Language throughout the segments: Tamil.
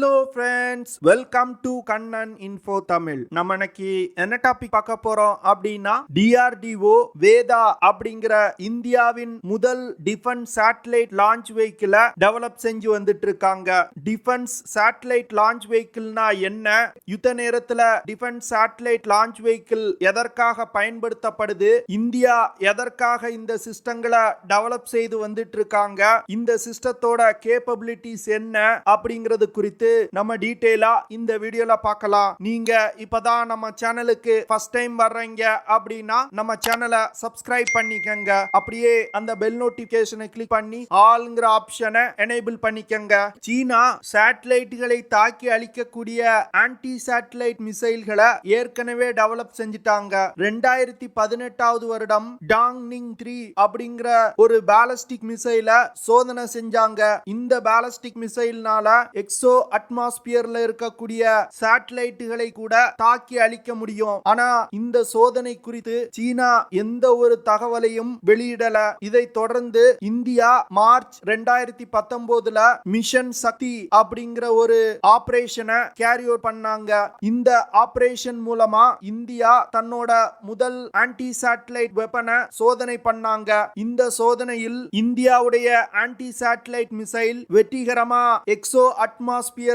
Hello friends, welcome to Kannan Info Tamil. நம்ம இன்னைக்கு என்ன டாபிக் பார்க்க போறோம் அப்படின்னா DRDO VEDA அப்படிங்கிற இந்தியாவின் முதல் டிஃபென்ஸ் சேட்டலைட் லான்ச் வெஹிக்கிள டெவலப் செஞ்சு வந்துட்டு இருக்காங்க. டிஃபென்ஸ் சேட்டலைட் லான்ச் வெஹிக்கிள்னா என்ன, யுத்த நேரத்துல டிஃபென்ஸ் சேட்டலைட் லான்ச் வெஹிக்கிள் எதற்காக பயன்படுத்தப்படுது, இந்தியா எதற்காக இந்த சிஸ்டங்களை டெவலப் செய்து வந்துட்டு இருக்காங்க, இந்த சிஸ்டத்தோட கேப்பபிலிட்டிஸ் என்ன அப்படிங்கிறது குறித்து நம்ம டீடைலா இந்த வீடியோல பார்க்கலாம். நீங்க இப்பதான் நம்ம சேனலுக்கு ஃபர்ஸ்ட் டைம் வர்றீங்க அப்படின்னா நம்ம சேனலை சப்ஸ்கிரைப் பண்ணிக்கங்க. அப்படியே அந்த பெல் நோட்டிபிகேஷனை கிளிக் பண்ணி ஆல்ங்கிற ஆப்ஷனை எனேபிள் பண்ணிக்கங்க. சீனா சேட்டலைட்டுகளை தாக்கி அழிக்கக்கூடிய ஆன்டி சேட்டலைட் மிசைல்களை ஏற்கனவே டெவலப் செஞ்சிட்டாங்க. 2018 வருடம் டாங்னிங் 3 அப்படிங்கிற ஒரு பாலிஸ்டிக் மிசைல சோதனை செஞ்சாங்க. இந்த பாலிஸ்டிக் மிசைல்னால எக்ஸோ அட்மாஸ்பியர்ல இருக்கக்கூடிய சேட்டலைட்டுகளை கூட தாக்கி அழிக்க முடியும். ஆனா இந்த சோதனை குறித்து சீனா எந்த ஒரு தகவலையும் வெளியிடல. இதை தொடர்ந்து இந்தியா மார்ச் 2019 மிஷன் சக்தி அப்படிங்கிற ஒரு ஆபரேஷனை கேரி அவுட் பண்ணாங்க. இந்த ஆபரேஷன் மூலமா இந்தியா தன்னோட முதல் ஆன்டி சேட்டலைட் வெப்பனை சோதனை பண்ணாங்க. இந்த சோதனையில் இந்தியாவுடைய ஆன்டி சேட்டலைட் மிசைல் வெற்றிகரமா எக்ஸோ அட்மாஸ்பியர்ல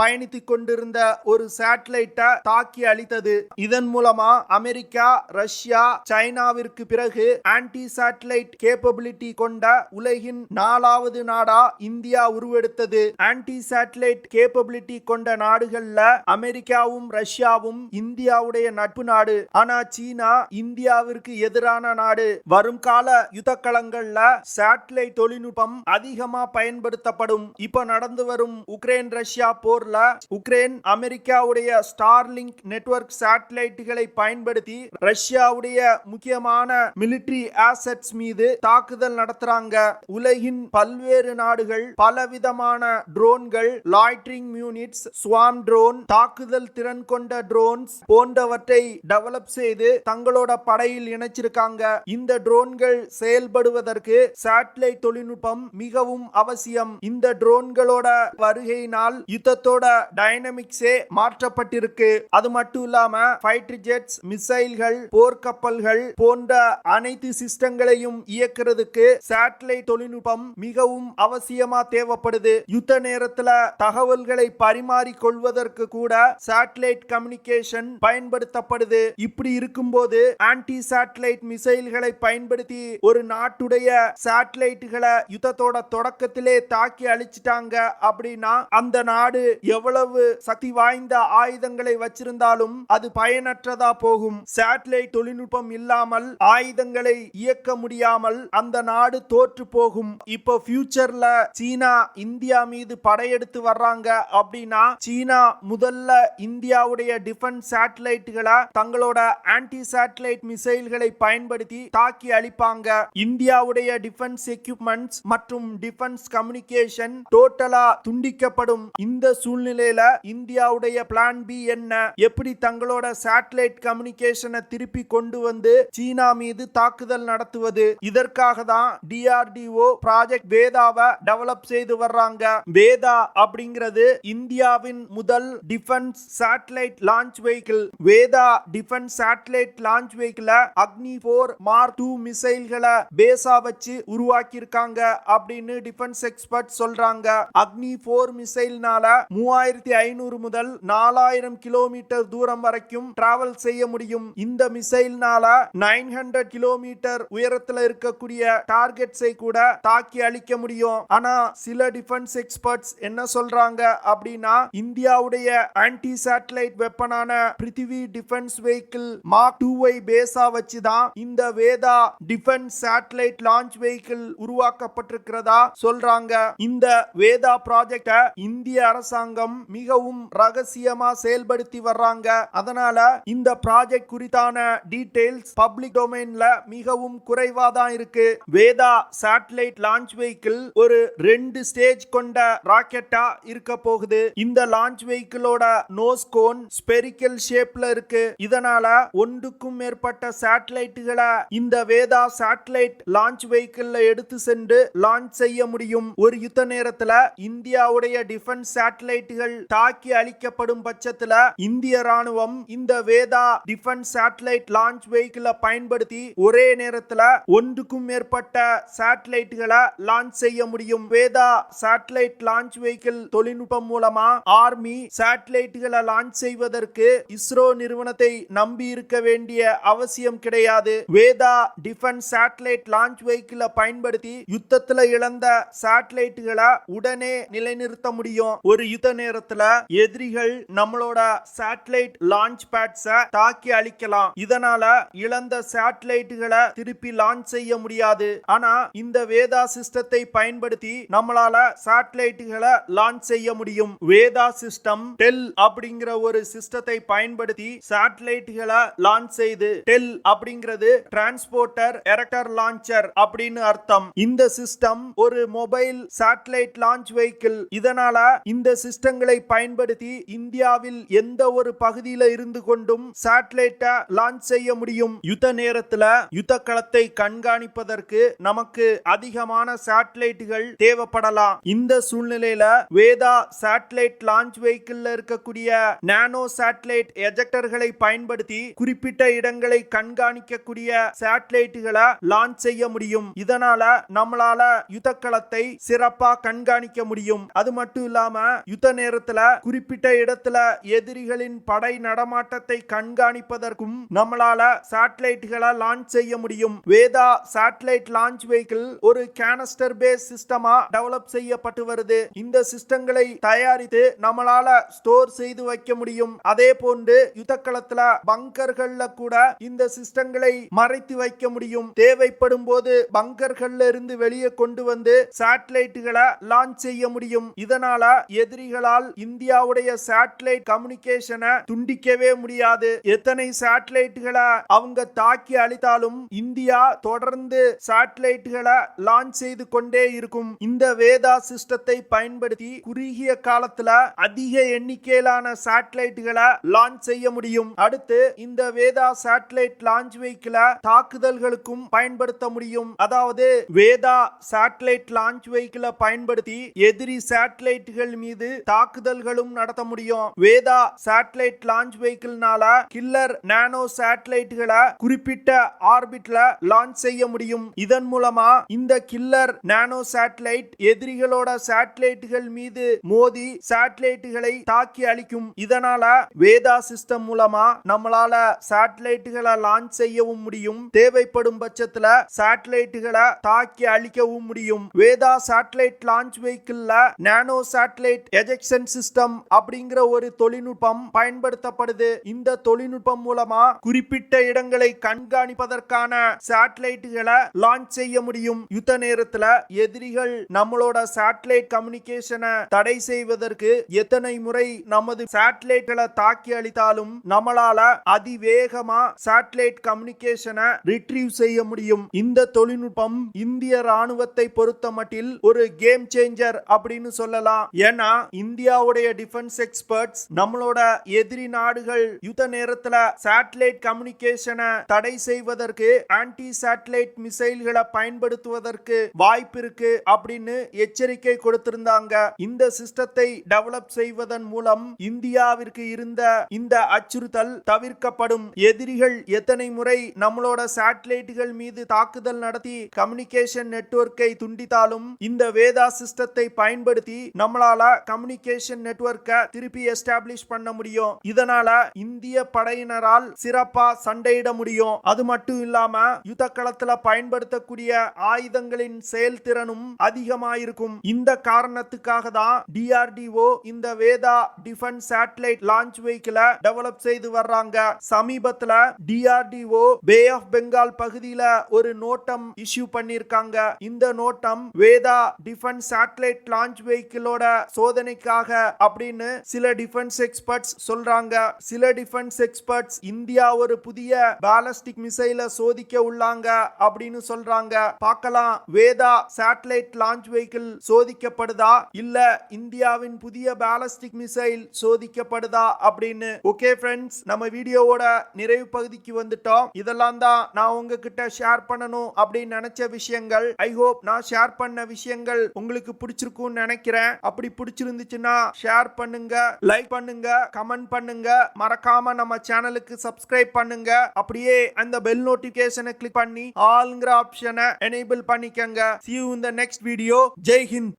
பயணித்துக் கொண்டிருந்த ஒரு சேட்டலைட்டை தாக்கி அழித்தது. இதன் மூலமா அமெரிக்கா, ரஷ்யா, சைனாவிற்கு பிறகு ஆன்டி சேட்டலைட் கேப்பபிலிட்டி கொண்ட உலகின் 4வது நாடா இந்தியா உருவெடுத்தது. ஆன்டி சேட்டலைட் கேப்பபிலிட்டி கொண்ட நாடுகள்ல அமெரிக்காவும் ரஷ்யாவும் இந்தியாவுடைய நட்பு நாடு. ஆனா சீனா இந்தியாவிற்கு எதிரான நாடு. வரும் கால யுத்த களங்கள்ல சேட்டலைட் தொழில்நுட்பம் அதிகமா பயன்படுத்தப்படும். இப்ப நடந்து வரும் உக்ரைன் ரஷ்யா போர்ல உக்ரைன் அமெரிக்காவுடைய ஸ்டார்லிங்க் நெட்வொர்க் சேட்டலைட்டுகளை பயன்படுத்தி ரஷ்யாவுடைய முக்கியமான மிலிட்டரி ஆசெட்ஸ் மீது தாக்குதல் நடத்துறாங்க. உலகின் பல்வேறு நாடுகள் பலவிதமான ட்ரோன்கள், லாய்டரிங் யூனிட்ஸ், ஸ்வாம் ட்ரோன், தாக்குதல் திறன் கொண்ட ட்ரோன்ஸ் போன்றவற்றை டெவலப் செய்து தங்களோட படையில் இணைச்சிருக்காங்க. இந்த ட்ரோன்கள் செயல்படுவதற்கு சேட்டலைட் தொழில்நுட்பம் மிகவும் அவசியம். இந்த ட்ரோன்களோட வருகையினால் யுத்தத்தோட டைனமிக்ஸே மாற்றப்பட்டிருக்கு. அது மட்டும் இல்லாம ஃபைட்டர் ஜெட்ஸ், மிசைல்கள், போர்க்கப்பல்கள் போன்ற அனைத்து சிஸ்டங்களையும் இயக்குறதுக்கு சேட்டலைட் தொழில்நுட்பம் மிகவும் அவசியமா தேவைப்படுது. யுத்த நேரத்துல தகவல்களை பரிமாறிக் கொள்வதற்கு கூட சேட்டலைட் கம்யூனிகேஷன் பயன்படுத்தப்படுது. இப்படி இருக்கும்போது ஆன்டி சேட்டலைட் மிசைல்களை பயன்படுத்தி ஒரு நாட்டுடைய சேட்டலைட்டுகளை யுத்தத்தோட தொடக்கத்திலே தாக்கி அழிச்சிட்டாங்க அப்படின்னா அந்த நாடு எவ்வளவு சக்தி வாய்ந்த ஆயுதங்களை வச்சிருந்தாலும் அது பயனற்றதா போகும். சேட்டலைட் தொழில்நுட்பம் இல்லாமல் ஆயுதங்களை இயக்க முடியாமல் அந்த நாடு தோற்று போகும். இப்போ ஃபியூச்சர்ல சீனா இந்தியா மீது படையெடுத்து வர்றாங்க அப்படின்னா சீனா முதல்ல இந்தியாவுடைய டிஃபென்ஸ் சேட்டலைட்டுகளை தங்களோட ஆன்டி சேட்டலைட் மிசைல்களை பயன்படுத்தி தாக்கி அழிப்பாங்க. இந்தியாவுடைய டிஃபென்ஸ் எக்யூப்மெண்ட்ஸ் மற்றும் டிஃபென்ஸ் கம்யூனிகேஷன் டோட்டலா துண்டிக்கப்படும். இந்த சூழ்நிலையில இந்தியாவுடைய பிளான் பி என்ன, எப்படி தங்களோட சேட்டலைட் கம்யூனிகேஷனை திருப்பி கொண்டு வந்து சீனா மீது தாக்குதல் நடத்துவது? இதற்காக தான் DRDO ப்ராஜெக்ட் வேதாவை டெவலப் செய்து வர்றாங்க. வேதா அப்படிங்கிறது இந்தியாவின் முதல் defence satellite launch vehicle. Vedha defence satellite launch வெஹிக்கிள அக்னி 4 மார்க் 2 மிசைல்களை பேஸா வச்சு உருவாக்கி இருக்காங்க அப்படின்னு டிஃபென்ஸ் எக்ஸ்பர்ட் சொல்றாங்க. அக்னி 4 மிசைல்னால 3500 முதல் 4000 கிலோமீட்டர் தூரம் வரைக்கும் டிராவல் செய்ய முடியும். இந்த மிசைல்னால 900 கிலோமீட்டர் உயரத்துல இருக்கக்கூடிய டார்கெட்ஸை கூட தாக்கி அழிக்க முடியும். ஆனா சில டிஃபென்ஸ் எக்ஸ்பர்ட்ஸ் என்ன சொல்றாங்க அப்படின்னா இந்தியாவுடைய ஆன்டி சேட்டலைட் வெப்பனான பிருத்திவி டிஃபென்ஸ் வெஹிக்கிள் மார்க் 2 பேஸா வச்சுதான் இந்த Vedha defence satellite launch vehicle உருவாக்கப்பட்டிருக்கிறதா சொல்றாங்க. இந்த வேதா ப்ராஜெக்ட இந்திய அரசாங்கம் மிகவும் ரகசியமா செயல்படுத்தி வர்றாங்க. அதனால இந்த ப்ராஜெக்ட் குறித்தான டீடைல்ஸ் பப்ளிக் டொமைன்ல மிகவும் குறைவா தான் இருக்கு. வேதா சேட்டலைட் லான்ச் வெஹிக்கிள் ஒரு 2 ஸ்டேஜ் கொண்ட ராக்கெட்டா இருக்க போகுது. இந்த லான்ச் வெஹிக்கிளோட நோஸ் கோன் ஸ்பெரிக்கல் ஷேப்ல இருக்கு. இதனால ஒன்றுக்கும் மேற்பட்ட சேட்டலைட்டுகளை இந்த வேதா சேட்டலைட் லான்ச் வெஹிக்கிள் எடுத்து சென்று லான்ச் செய்ய முடியும். ஒரு யுத்த நேரத்துல இந்தியாவுடைய டிஃபென்ஸ் டிஃபென்ஸ் சேட்டலைட்டுகள் தாக்கி அழிக்கப்படும் பட்சத்துல இந்திய ராணுவம் இந்த வேதா டிஃபென்ஸ் சேட்டலைட் லான்ச் வெஹிக்கிளை பயன்படுத்தி ஒரே நேரத்துல ஒன்றுக்கும் மேற்பட்ட சேட்டலைட்டுகளை லான்ச் செய்ய முடியும். வேதா சேட்டலைட் லான்ச் வெஹிக்கிள் தொழில்நுட்பம் மூலமா ஆர்மி சேட்டலைட்டுகளை லான்ச் செய்வதற்கு இஸ்ரோ நிறுவனத்தை நம்பி இருக்க வேண்டிய அவசியம் கிடையாது. வேதா டிஃபென்ஸ் சேட்டலைட் லான்ச் வெஹிக்கிளை பயன்படுத்தி யுத்தத்துல இழந்த சேட்டலைட்டுகளை உடனே நிலைநிறுத்த முடியும். ஒரு யுத்த நேரத்துல எதிரிகள் நம்மளோட சேட்டலைட் லான்ச் பேட்ஸை தாக்கி அழிக்கலாம். இதனால இழந்த சேட்டலைட்டுகளை திருப்பி லான்ச் செய்ய முடியாது. ஆனா இந்த வேதா சிஸ்டத்தை பயன்படுத்தி நம்மளால சேட்டலைட்டுகளை லான்ச் செய்ய முடியும். வேதா சிஸ்டம் டெல் அப்படிங்கிற ஒரு சிஸ்டத்தை பயன்படுத்தி சேட்டலைட்டுகளை லான்ச் செய்து, டெல் அப்படிங்கிறது டிரான்ஸ்போர்ட்டர் எரக்டர் லான்ச்சர் அப்படின்னு அர்த்தம். இந்த சிஸ்டம் ஒரு மொபைல் சேட்டலைட் லான்ச் வெஹிக்கிள். இதனால இந்த சிஸ்டங்களை பயன்படுத்தி இந்தியாவில் எந்த ஒரு பகுதியில இருந்து கொண்டும் சேட்டலைட்டை லான்ச் செய்ய முடியும். யுத்த நேரத்துல யுத்த களத்தை கண்காணிப்பதற்கு நமக்கு அதிகமான சேட்டலைட்டுகள் தேவைப்படலாம். இந்த சூழ்நிலையில வேதா சேட்டலைட் லான்ச் வெஹிக்கிள் இருக்கக்கூடிய நானோ சேட்டலைட் எஜெக்டர்களை பயன்படுத்தி குறிப்பிட்ட இடங்களை கண்காணிக்கக்கூடிய சேட்டலைட்டுகளை லான்ச் செய்ய முடியும். இதனால நம்மளால யுத்த களத்தை சிறப்பா கண்காணிக்க முடியும். அது மட்டும் இல்லாம யுத்த நேரத்துல குறிப்பிட்ட இடத்துல எதிரிகளின் படை நடமாட்டத்தை கண்காணிப்பதற்கும் நம்மளால சேட்டலைட்டுகளை லான்ச் செய்ய முடியும். வேதா சேட்டலைட் லான்ச் வெஹிக்கிள் ஒரு கேனஸ்டர் பேஸ் சிஸ்டமா டெவலப் செய்யப்பட்டு வருது. இந்த சிஸ்டங்களை தயாரித்து நம்மளால ஸ்டோர் செய்து வைக்க முடியும். அதே போன்று யுத்த களத்துல பங்கர்கள்ல கூட இந்த சிஸ்டங்களை மறைத்து வைக்க முடியும். தேவைப்படும் போது பங்கர்கள்ல இருந்து வெளியே கொண்டு வந்து சேட்டலைட்டுகளை லான்ச் செய்ய முடியும். இதனால எதிரிகளால் இந்தியாவுடைய சேட்டலைட் கம்யூனிகேஷனை துண்டிக்கவே முடியாது. எத்தனை சேட்டலைட்டுகளை அவங்க தாக்கி அழித்தாலும் இந்தியா தொடர்ந்து சேட்டலைட்டுகளை லான்ச் செய்து கொண்டே இருக்கும். இந்த வேதா சிஸ்டத்தை பயன்படுத்தி குறுகிய காலத்துல அதிக எண்ணிக்கையிலான சேட்டலைட்டுகளை லான்ச் செய்ய முடியும். அடுத்து இந்த வேதா சேட்டலைட் லான்ச் வெஹிக்கிளை தாக்குதல்களுக்கும் பயன்படுத்த முடியும். அதாவது வேதா சேட்டலைட் லான்ச் வெஹிக்கிளை பயன்படுத்தி எதிரி சேட்டலைட்டுகள் மீது தாக்குதல்களும் நடத்த முடியும். வேதா சேட்டலைட் லான்ச் வெஹிக்கிள்னால கில்லர் நானோ சேட்டலைட்டுகளை குறிப்பிட்ட ஆர்பிட்ல லான்ச் செய்ய முடியும். இதன் மூலமா இந்த கில்லர் நானோ சேட்டலைட் எதிரிகளோட சேட்டலைட்டுகள் மீது மோதி சேட்டலைட்டுகளை தாக்கி அழிக்கும். இதனால வேதா சிஸ்டம் மூலமா நம்மளால சேட்டலைட்டுகளை லான்ச் செய்யவும் முடியும். தேவைப்படும் பட்சத்துல சேட்டலைட்டுகளை தாக்கி அழிக்கவும் முடியும். வேதா சேட்டலைட் லான்ச் வெஹிக்கிள்ல நானோ சேட்டலைட் எஜெக்ஷன் சிஸ்டம் அப்படிங்கிற ஒரு தொழில்நுட்பம் பயன்படுத்தப்படுது. இந்த தொழில்நுட்பம் மூலமா குறிப்பிட்ட இடங்களை கண்காணிப்பதற்கான சேட்டலைட்டுகளை லான்ச் செய்ய முடியும். யுத்த நேரத்துல எதிரிகள் நம்மளோட சேட்டலைட் கம்யூனிகேஷனை தடை செய்வதற்கு எத்தனை முறை நமது சேட்டலைட்களை தாக்கி அழித்தாலும் நம்மளால அதிவேகமா சேட்டலைட் கம்யூனிகேஷனை ரிட்ரீவ் செய்ய முடியும். இந்த தொழில்நுட்பம் இந்திய ராணுவத்தை பொறுத்த மட்டில் ஒரு கேம் சேஞ்சர் அப்படின்னு சொல்லலாம். ஏன்னா இந்தியாவுடைய டிஃபென்ஸ் எக்ஸ்பர்ட்ஸ் நம்மளோட எதிரி நாடுகள் யுத்த நேரத்துல சேட்டலைட் கம்யூனிகேஷனை தடை செய்வதற்கு ஆன்டி சேட்டலைட் மிசைல்களை பயன்படுத்துவதற்கு வாய்ப்பு இருக்கு அப்படின்னு எச்சரிக்கை கொடுத்திருந்தாங்க. இந்த சிஸ்டத்தை டெவலப் செய்வதன் மூலம் இந்தியாவிற்கு இருந்த இந்த அச்சுறுத்தல் தவிர்க்கப்படும். எதிரிகள் எத்தனை முறை நம்மளோட சேட்டலைட்டுகள் மீது தாக்குதல் நடத்தி கம்யூனிகேஷன் நெட்வொர்க்கை துண்டித்தாலும் இந்த வேதா சிஸ்டத்தை பயன்படுத்தி நம்மளால கம்யூனிகேஷன் நெட்வொர்க்கை திருப்பி எஸ்டாப்ளிஷ் பண்ண முடியும். இதனால இந்திய படையினரால் சிறப்பா சண்டையிட முடியும். அது மட்டும் இல்லாம யுத்த களத்துல பயன்படுத்தக்கூடிய ஆயுதங்களின் செயல்திறனும் அதிகமாயிருக்கும். இந்த காரணத்துக்காக தான் DRDO இந்த வேதா டிஃபென்ஸ் சேட்டலைட் லான்ச் வெஹிக்கிளை டெவலப் செய்து வர்றாங்க. சமீபத்துல DRDO பே ஆஃப் பெங்கால் பகுதியில ஒரு நோட்டம் இஷ்யூ பண்ணிருக்காங்க. இந்த நோட்டம் வேதா டிஃபென்ஸ் சேட்டலைட் லான்ச் வெஹிக்கிளோட சோதனைக்காக அப்படின்னு சில டிஃபென்ஸ் எக்ஸ்பர்ட்ஸ் சொல்றாங்க. சில டிஃபென்ஸ் எக்ஸ்பர்ட்ஸ் இந்தியா ஒரு புதிய பாலிஸ்டிக் மிசைல சோதிக்க உள்ளாங்க அப்படின்னு சொல்றாங்க. பார்க்கலாம் வேதா சேட்டலைட் லான்ச் வெஹிக்கிள் சோதிக்கப்படுதா இல்ல இந்தியாவின் புதிய பாலிஸ்டிக் மிசைல் சோதிக்கப்படுதா அப்படின்னு. ஓகே ஃப்ரெண்ட்ஸ், நம்ம வீடியோவோட நிறைவு பகுதிக்கு வந்துட்டோம். இதெல்லாம் தான் நான் உங்ககிட்ட ஷேர் பண்ணணும் அப்படின்னு நினைச்ச விஷயங்கள். ஐ ஹோப் நான் ஷேர் பண்ண விஷயங்கள் உங்களுக்கு பிடிச்சிருக்கும்னு நினைக்கிறேன். அப்படி அப்படி பிடிச்சிருந்துச்சுன்னா ஷேர் பண்ணுங்க, லைக் பண்ணுங்க, கமெண்ட் பண்ணுங்க. மறக்காம நம்ம சேனலுக்கு சப்ஸ்கிரைப் பண்ணுங்க. அப்படியே அந்த பெல் நோட்டிபிகேஷனை கிளிக் பண்ணி ஆல்ங்கிற ஆப்ஷனை எனேபிள் பண்ணிக்கங்க. See you in the next video. Jai Hind.